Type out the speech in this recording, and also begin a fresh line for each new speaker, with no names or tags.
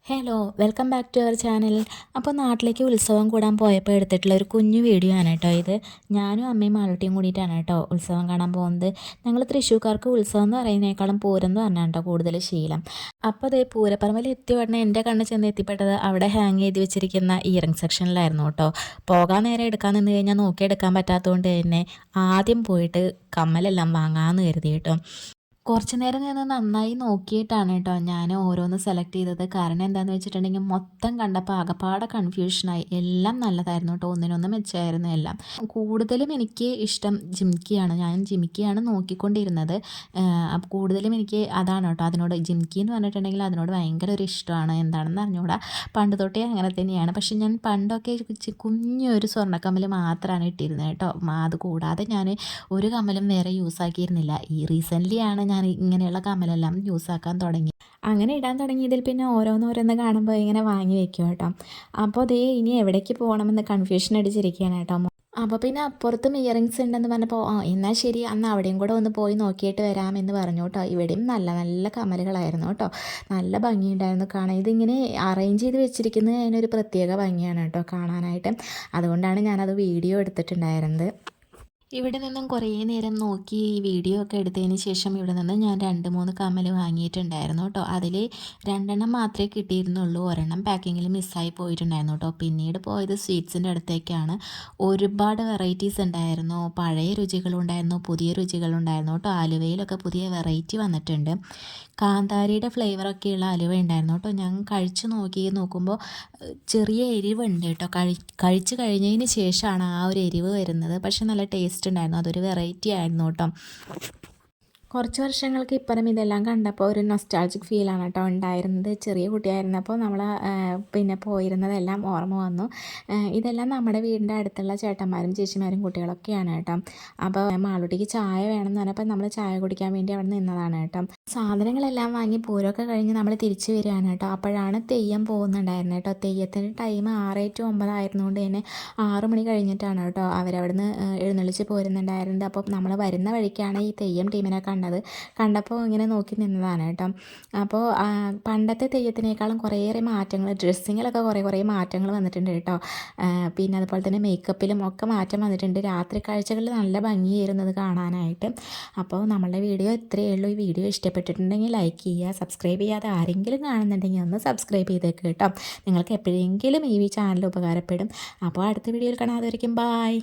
Hello welcome back to our channel. അപ്പോൾ നാട്ടിലേക്ക് ഉത്സവം കൂടാൻ പോയപ്പോൾ എടുത്തിട്ടുള്ള ഒരു കുഞ്ഞു വീഡിയോ ആണ് കേട്ടോ ഇത്. ഞാനും അമ്മയും മാളൂട്ടിയും കൂടിയിട്ടാണ് കേട്ടോ ഉത്സവം കാണാൻ പോകുന്നത്. ഞങ്ങൾ തൃശ്ശൂർക്കാർക്ക് ഉത്സവം എന്ന് പറയുന്നതിനേക്കാളും പൂരം എന്ന് പറഞ്ഞാൽ കേട്ടോ കൂടുതൽ ശീലം. അപ്പോൾ അതേ പൂരപ്പറമ്പിൽ എത്തി ഉടനെ എൻ്റെ കണ്ണ് ചെന്ന് എത്തിപ്പെട്ടത് അവിടെ ഹാങ് ചെയ്ത് വെച്ചിരിക്കുന്ന ഇയറിംഗ് സെക്ഷനിലായിരുന്നു കേട്ടോ. പോകാൻ നേരം എടുക്കാൻ നിന്ന് കഴിഞ്ഞാൽ നോക്കിയെടുക്കാൻ പറ്റാത്തതുകൊണ്ട് തന്നെ ആദ്യം പോയിട്ട് കമ്മലെല്ലാം വാങ്ങാമെന്ന് കരുതി കേട്ടോ. കുറച്ച് നേരം നിന്ന് നന്നായി നോക്കിയിട്ടാണ് കേട്ടോ ഞാൻ ഓരോന്ന് സെലക്ട് ചെയ്തത്. കാരണം എന്താണെന്ന് വെച്ചിട്ടുണ്ടെങ്കിൽ മൊത്തം കണ്ടപ്പോൾ ആകപ്പാടെ കൺഫ്യൂഷനായി. എല്ലാം നല്ലതായിരുന്നു കേട്ടോ, ഒന്നിനൊന്നും മെച്ചമായിരുന്നു എല്ലാം. കൂടുതലും എനിക്ക് ഇഷ്ടം ജിമിക്കിയാണ്. ഞാൻ ജിമിക്കിയാണ് നോക്കിക്കൊണ്ടിരുന്നത്. അപ്പോൾ കൂടുതലും എനിക്ക് അതാണ് കേട്ടോ, അതിനോട് ജിമിക്കി എന്ന് പറഞ്ഞിട്ടുണ്ടെങ്കിൽ അതിനോട് ഭയങ്കര ഒരു ഇഷ്ടമാണ്. എന്താണെന്ന് അറിഞ്ഞുകൂടാ, പണ്ട് തൊട്ടേ അങ്ങനെ തന്നെയാണ്. പക്ഷെ ഞാൻ പണ്ടൊക്കെ കുഞ്ഞൊരു സ്വർണ്ണക്കമ്മൽ മാത്രമാണ് ഇട്ടിരുന്നത് കേട്ടോ. അത് കൂടാതെ ഞാൻ ഒരു കമ്മലും വേറെ യൂസ് ആക്കിയിരുന്നില്ല. ഈ റീസെൻ്റ്ലിയാണ് ഞാൻ ഇങ്ങനെയുള്ള കമ്മലെല്ലാം യൂസാക്കാൻ തുടങ്ങി. അങ്ങനെ ഇടാൻ തുടങ്ങിയതിൽ പിന്നെ ഓരോന്നോരോന്ന് കാണുമ്പോൾ ഇങ്ങനെ വാങ്ങി വെക്കും കേട്ടോ. അപ്പോൾ ദേ ഇനി എവിടേക്ക് പോകണമെന്ന് കൺഫ്യൂഷൻ അടിച്ചിരിക്കുകയാണ് കേട്ടോ. അപ്പോൾ പിന്നെ അപ്പുറത്തും ഇയറിങ്സ് ഉണ്ടെന്ന് പറഞ്ഞപ്പോൾ എന്നാൽ ശരി അന്ന് അവിടെയും കൂടെ ഒന്ന് പോയി നോക്കിയിട്ട് വരാമെന്ന് പറഞ്ഞു കേട്ടോ. ഇവിടെയും നല്ല നല്ല കമ്മലുകളായിരുന്നു കേട്ടോ, നല്ല ഭംഗിയുണ്ടായിരുന്നു കാണാൻ. ഇതിങ്ങനെ അറേഞ്ച് ചെയ്ത് വെച്ചിരിക്കുന്നത് അതിനൊരു പ്രത്യേക ഭംഗിയാണ് കേട്ടോ കാണാനായിട്ട്. അതുകൊണ്ടാണ് ഞാനത് വീഡിയോ എടുത്തിട്ടുണ്ടായിരുന്നത്. ഇവിടെ നിന്നും കുറേ നേരം നോക്കി ഈ വീഡിയോ ഒക്കെ എടുത്തതിന് ശേഷം ഇവിടെ നിന്ന് ഞാൻ 2-3 കമ്മൽ വാങ്ങിയിട്ടുണ്ടായിരുന്നു കേട്ടോ. അതിൽ 2 മാത്രമേ കിട്ടിയിരുന്നുള്ളൂ. ഒരെണ്ണം പാക്കിങ്ങിൽ മിസ്സായി പോയിട്ടുണ്ടായിരുന്നു കേട്ടോ. പിന്നീട് പോയത് സ്വീറ്റ്സിൻ്റെ അടുത്തേക്കാണ്. ഒരുപാട് വെറൈറ്റീസ് ഉണ്ടായിരുന്നു. പഴയ രുചികളുണ്ടായിരുന്നു, പുതിയ രുചികളുണ്ടായിരുന്നു കേട്ടോ. ആലുവയിലൊക്കെ പുതിയ വെറൈറ്റി വന്നിട്ടുണ്ട്. കാന്താരിയുടെ ഫ്ലേവറൊക്കെയുള്ള അലുവ ഉണ്ടായിരുന്നു കേട്ടോ. ഞാൻ കഴിച്ച് നോക്കുമ്പോൾ ചെറിയ എരിവുണ്ട് കേട്ടോ. കഴിച്ച് കഴിഞ്ഞതിന് ശേഷമാണ് ആ ഒരു എരിവ് വരുന്നത്. പക്ഷെ നല്ല ടേസ്റ്റ് ഉണ്ടായിരുന്നു. അതൊരു വെറൈറ്റി ആയിരുന്നു കേട്ടോ. കുറച്ച് വർഷങ്ങൾക്ക് ഇപ്പുറം ഇതെല്ലാം കണ്ടപ്പോൾ ഒരു നൊസ്റ്റാൾജിക് ഫീലാണ് കേട്ടോ ഉണ്ടായിരുന്നത്. ചെറിയ കുട്ടിയായിരുന്നപ്പോൾ നമ്മൾ പിന്നെ പോയിരുന്നതെല്ലാം ഓർമ്മ വന്നു. ഇതെല്ലാം നമ്മുടെ വീടിൻ്റെ അടുത്തുള്ള ചേട്ടന്മാരും ചേച്ചിമാരും കുട്ടികളൊക്കെയാണ് കേട്ടോ. അപ്പോൾ മാളൂട്ടിക്ക് ചായ വേണമെന്ന് പറഞ്ഞപ്പോൾ നമ്മൾ ചായ കുടിക്കാൻ വേണ്ടി അവിടെ നിന്നതാണ് കേട്ടോ. സാധനങ്ങളെല്ലാം വാങ്ങി പൂരമൊക്കെ കഴിഞ്ഞ് നമ്മൾ തിരിച്ചു വരികയാണ് കേട്ടോ. അപ്പോഴാണ് തെയ്യം പോകുന്നുണ്ടായിരുന്നത് കേട്ടോ. തെയ്യത്തിൻ്റെ ടൈം 6 to 9 ആയിരുന്നുകൊണ്ട് തന്നെ 6 മണി കഴിഞ്ഞിട്ടാണ് കേട്ടോ അവരവിടുന്ന് എഴുന്നള്ളിച്ച് പോരുന്നുണ്ടായിരുന്നത്. അപ്പോൾ നമ്മൾ വരുന്ന വഴിക്കാണ് ഈ തെയ്യം ടീമിനെ കണ്ടപ്പോൾ ഇങ്ങനെ നോക്കി നിന്നതാണ് കേട്ടോ. അപ്പോൾ പണ്ടത്തെ തെയ്യത്തിനേക്കാളും കുറേയേറെ മാറ്റങ്ങൾ, ഡ്രസ്സിങ്ങിലൊക്കെ കുറേ മാറ്റങ്ങൾ വന്നിട്ടുണ്ട് കേട്ടോ. പിന്നെ അതുപോലെ തന്നെ മേക്കപ്പിലും ഒക്കെ മാറ്റം വന്നിട്ടുണ്ട്. രാത്രി കാഴ്ചകളിൽ നല്ല ഭംഗിയായിരുന്നത് കാണാനായിട്ട്. അപ്പോൾ നമ്മളുടെ വീഡിയോ ഇത്രയേ ഉള്ളൂ. ഈ വീഡിയോ ഇഷ്ടപ്പെട്ടിട്ടുണ്ടെങ്കിൽ ലൈക്ക് ചെയ്യുക. സബ്സ്ക്രൈബ് ചെയ്യാതെ ആരെങ്കിലും കാണുന്നുണ്ടെങ്കിൽ ഒന്ന് സബ്സ്ക്രൈബ് ചെയ്തേക്ക് കേട്ടോ. നിങ്ങൾക്ക് എപ്പോഴെങ്കിലും ഈ ചാനൽ ഉപകാരപ്പെടും. അപ്പോൾ അടുത്ത വീഡിയോയിൽ കാണാതെ വരയ്ക്കും. ബായ്.